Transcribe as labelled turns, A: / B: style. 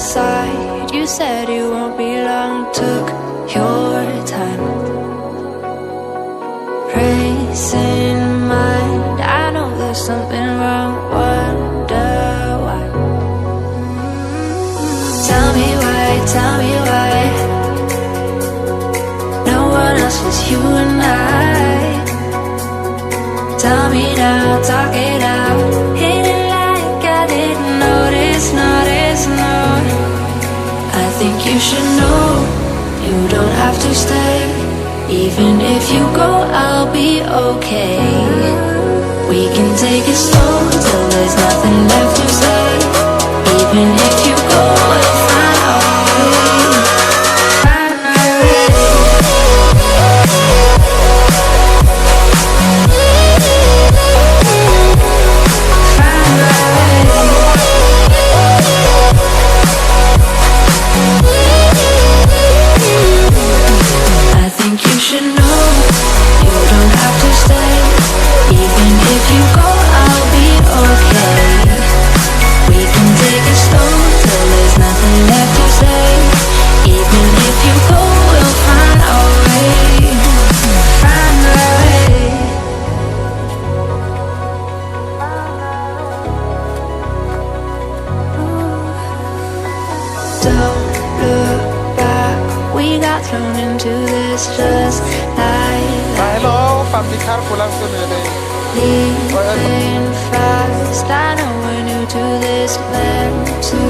A: side. You said you won't be long. Took your time. Racing mind, I know there's something wrong. Wonder why. Tell me why, tell me why. No one else was you and I. Tell me now, talk it out. Hit it like I didn't notice, notice, no. I think you should know you don't have to stay. Even if you go, I'll be okay. We can take it slow till there's nothing left to say. Even if you go, we'll find a way. Find a way. Find a way. I think you should know you don't have to stay. Even if you go, I'll be okay. We can take it slow till there's nothing left to say. Even if you go, we'll find a way. Find a way. Don't look back. We got thrown into this just like that.
B: Hello, family car pulang sini.
A: Leaving fast. I know we're new to this, meant to